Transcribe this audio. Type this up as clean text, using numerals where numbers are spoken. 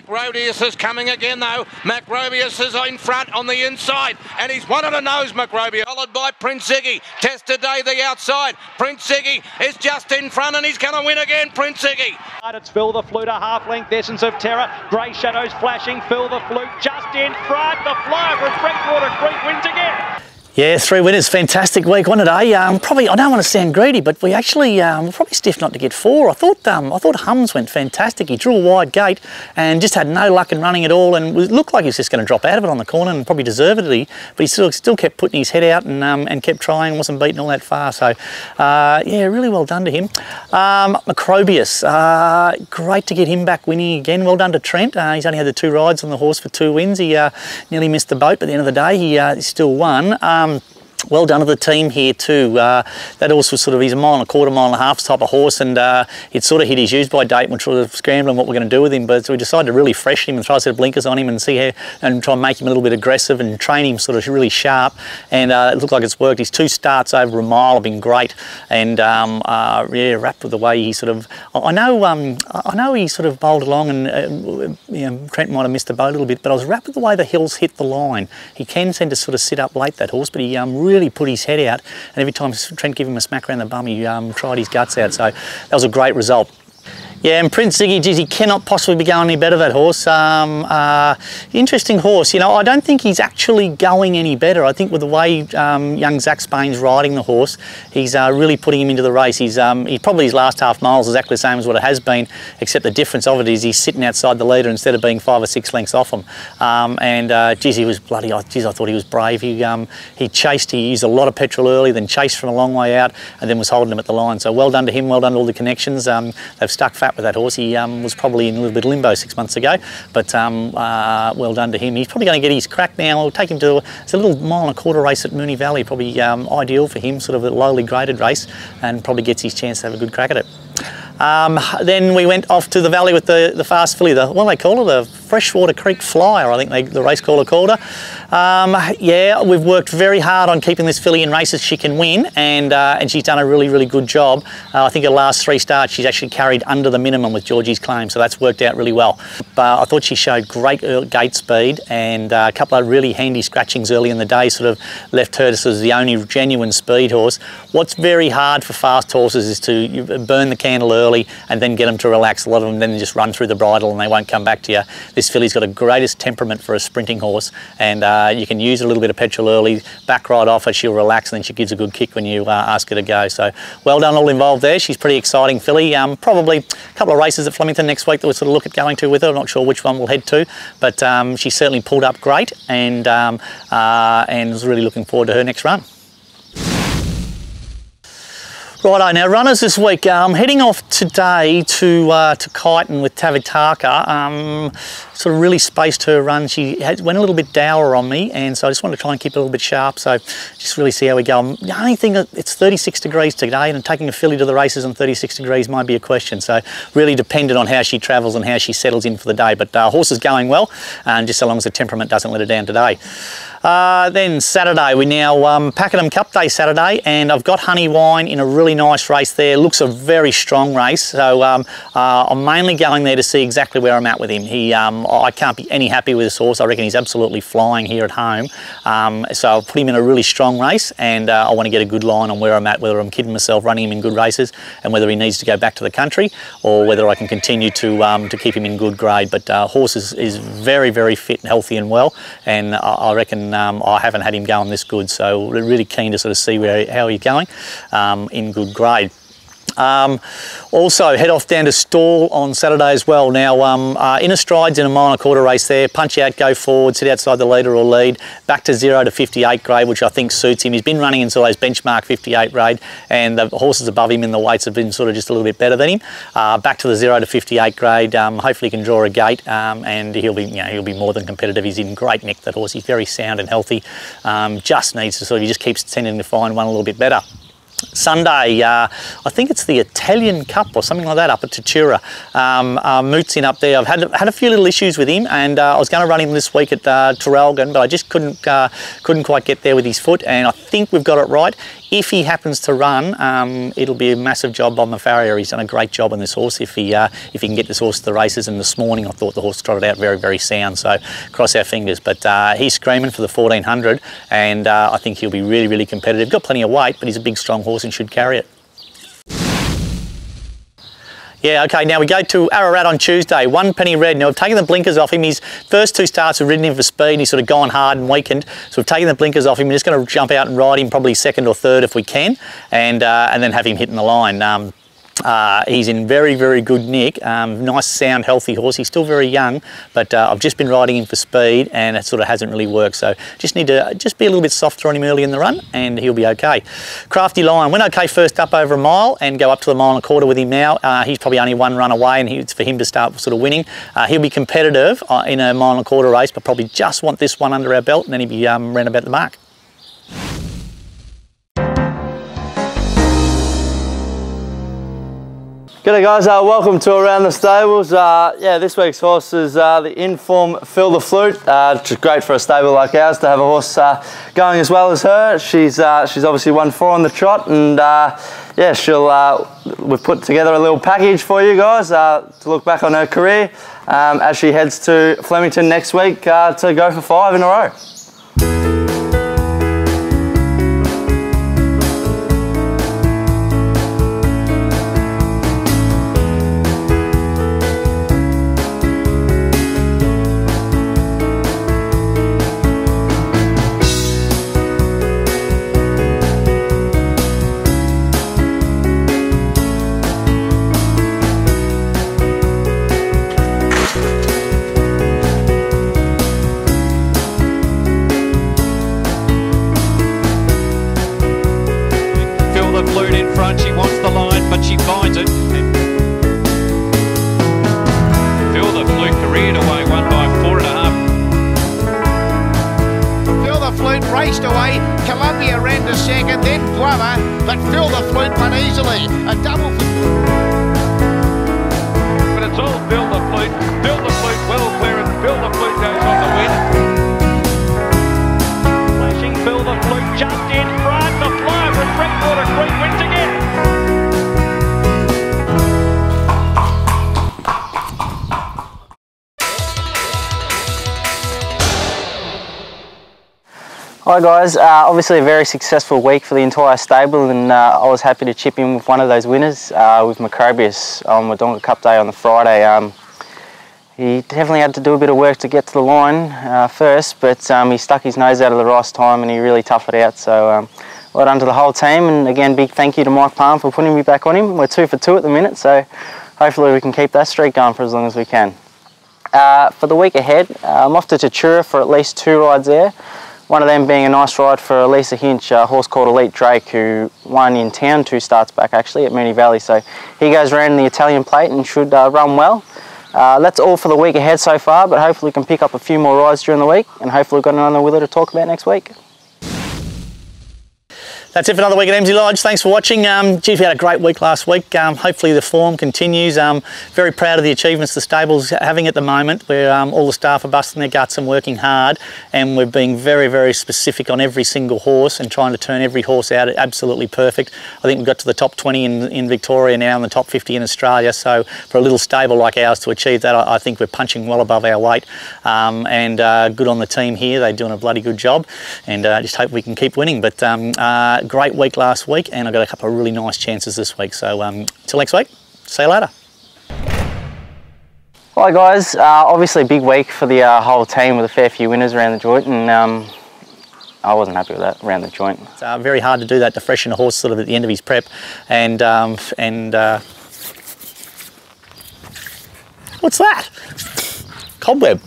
Macrobius is coming again though. Macrobius is in front on the inside and he's one on the nose, Macrobius. Followed by Prince Ziggy. Test today the outside. Prince Ziggy is just in front and he's going to win again, Prince Ziggy. It's Fill The Flute, a half-length Essence of Terror. Grey shadows flashing, Fill The Flute just in front. The flyover of Breakwater Creek wins again. Yeah, 3 winners, fantastic week, wasn't it? Probably, I don't want to sound greedy, but we actually were probably stiff not to get 4. I thought Hums went fantastic. He drew a wide gate and just had no luck in running at all, and it looked like he was just going to drop out of it on the corner and probably deserved it. But he still kept putting his head out and kept trying, wasn't beaten all that far. So yeah, really well done to him. Macrobius, great to get him back winning again. Well done to Trent. He's only had the 2 rides on the horse for 2 wins. He nearly missed the boat, but at the end of the day, he still won. Well done to the team here too. That horse was sort of, he's a mile and a quarter, mile and a half type of horse, and it sort of hit his use by date. We're sort of scrambling what we're going to do with him, but so we decided to really freshen him and throw a set of blinkers on him and see how, and try and make him a little bit aggressive and train him sort of really sharp. And it looked like it's worked. His 2 starts over a mile have been great, and yeah, wrapped with the way he sort of. I know he sort of bowled along, and you know, Trent might have missed the boat a little bit, but I was wrapped with the way the hills hit the line. He can tend to sort of sit up late, that horse, but he really put his head out, and every time Trent gave him a smack around the bum, he tried his guts out. So that was a great result. Yeah, and Prince Ziggy, geez, he cannot possibly be going any better, that horse. Interesting horse. You know, I don't think he's actually going any better. I think with the way young Zach Spain's riding the horse, he's really putting him into the race. He probably his last half mile is exactly the same as what it has been, except the difference of it is he's sitting outside the leader instead of being 5 or 6 lengths off him. Geez, he was bloody, geez, I thought he was brave. He chased, he used a lot of petrol early, then chased from a long way out, and then was holding him at the line. So well done to him, well done to all the connections. They've stuck fat with that horse. He was probably in a little bit of limbo 6 months ago, but well done to him. He's probably going to get his crack now. We'll take him to it's a little mile and a quarter race at Moonee Valley, probably ideal for him, sort of a lowly graded race, and probably gets his chance to have a good crack at it. Then we went off to the valley with the fast filly, what do they call her? The Freshwater Creek Flyer, I think the race caller called her. Yeah, we've worked very hard on keeping this filly in races she can win, and she's done a really, really good job. I think her last 3 starts she's actually carried under the minimum with Georgie's Claim, so that's worked out really well. I thought she showed great gate speed, and a couple of really handy scratchings early in the day sort of left her as the only genuine speed horse. What's very hard for fast horses is to burn the candle early and then get them to relax. A lot of them then just run through the bridle and they won't come back to you. This filly's got the greatest temperament for a sprinting horse, and you can use a little bit of petrol early, back right off her, she'll relax, and then she gives a good kick when you ask her to go. So well done all involved there. She's pretty exciting filly. Probably a couple of races at Flemington next week that we'll sort of look at going to with her. I'm not sure which one we'll head to, but she certainly pulled up great, and was really looking forward to her next run. Righto, now runners this week, heading off today to Kyneton with Tavitaka. Sort of really spaced her run. She went a little bit dour on me, and so I just wanted to try and keep it a little bit sharp, so just really see how we go. The only thing, it's 36 degrees today, and taking a filly to the races on 36 degrees might be a question, so really dependent on how she travels and how she settles in for the day, but horse is going well, and just so long as the temperament doesn't let her down today. Then Saturday, we now Pakenham Cup Day Saturday, and I've got Honey Wine in a really nice race there. Looks a very strong race, so I'm mainly going there to see exactly where I'm at with him. I can't be any happy with this horse. I reckon he's absolutely flying here at home, so I'll put him in a really strong race, and I want to get a good line on where I'm at, whether I'm kidding myself running him in good races, and whether he needs to go back to the country, or whether I can continue to keep him in good grade. But horse is very, very fit and healthy and well, and I reckon I haven't had him going this good, so we're really keen to sort of see how he's going in good grade. Also head off down to Stall on Saturday as well. Now inner strides in a mile and a quarter race there, punch out, go forward, sit outside the leader or lead, back to 0 to 58 grade, which I think suits him. He's been running into those benchmark 58 grade, and the horses above him in the weights have been sort of just a little bit better than him. Back to the 0 to 58 grade, hopefully he can draw a gate, and he'll be more than competitive. He's in great nick, that horse. He's very sound and healthy, just needs to he just keeps tending to find one a little bit better. Sunday. I think it's the Italian Cup or something like that up at Tatura. Moot's in up there. I've had a few little issues with him, and I was going to run him this week at Traralgon, but I just couldn't quite get there with his foot, and I think we've got it right. If he happens to run, it'll be a massive job on the farrier. He's done a great job on this horse if he can get this horse to the races. And this morning I thought the horse trotted out very, very sound, so cross our fingers. But he's screaming for the 1400, and I think he'll be really, really competitive. Got plenty of weight, but he's a big, strong horse and should carry it. Yeah, okay, now we go to Ararat on Tuesday, 1 Penny Red. Now we've taken the blinkers off him. His first 2 starts we've ridden him for speed. He's sort of gone hard and weakened. So we've taken the blinkers off him. We're just going to jump out and ride him probably 2nd or 3rd if we can, and then have him hitting the line. He's in very, very good nick. Nice, sound, healthy horse. He's still very young, but I've just been riding him for speed, and it sort of hasn't really worked. So just need to be a little bit softer on him early in the run, and he'll be okay. Crafty Lion went okay first up over a mile, and go up to the 1.25 miles with him now. He's probably only 1 run away, and it's for him to start sort of winning. He'll be competitive in a 1.25 mile race, but probably just want this one under our belt, and then he'll be round about the mark. G'day guys, welcome to Around the Stables. Yeah, this week's horse is the in-form Fill The Flute, which is great for a stable like ours to have a horse going as well as her. She's obviously won 4 on the trot, and yeah, we've put together a little package for you guys to look back on her career as she heads to Flemington next week to go for 5 in a row. She wants the line, but she finds it. Fill The Flute careered away, won by 4.5. Fill The Flute raced away. Columbia ran to 2nd, then Glover, but Fill The Flute won easily. A double for... But it's all Fill The Flute. Fill The Flute well clear, and Fill The Flute goes on to win. Flashing Fill The Flute just in front. The flyer from Breakwater Creek wins again. Hi guys, obviously a very successful week for the entire stable, and I was happy to chip in with one of those winners with Macrobius on Wodonga Cup day on the Friday. He definitely had to do a bit of work to get to the line first, but he stuck his nose out of the rice time and he really toughed it out. So well done to the whole team, and again big thank you to Mike Palm for putting me back on him. We're 2 for 2 at the minute, so hopefully we can keep that streak going for as long as we can. For the week ahead, I'm off to Tatura for at least 2 rides there. One of them being a nice ride for Lisa Hinch, a horse called Elite Drake, who won in town 2 starts back actually at Moonee Valley. So he goes around the Italian plate and should run well. That's all for the week ahead so far, but hopefully we can pick up a few more rides during the week, and hopefully we've got another wheeler to talk about next week. That's it for another week at Emsley Lodge. Thanks for watching. Geez, we had a great week last week. Hopefully the form continues. Very proud of the achievements the stable's having at the moment, where all the staff are busting their guts and working hard, and we're being very, very specific on every single horse and trying to turn every horse out absolutely perfect. I think we've got to the top 20 in Victoria now and the top 50 in Australia, so for a little stable like ours to achieve that, I think we're punching well above our weight, and good on the team here. They're doing a bloody good job, and I just hope we can keep winning. But great week last week, and I've got a couple of really nice chances this week. So until next week, see you later. Hi guys, obviously a big week for the whole team with a fair few winners around the joint, and I wasn't happy with that around the joint. It's very hard to do that, to freshen a horse sort of at the end of his prep, and what's that? Cobweb.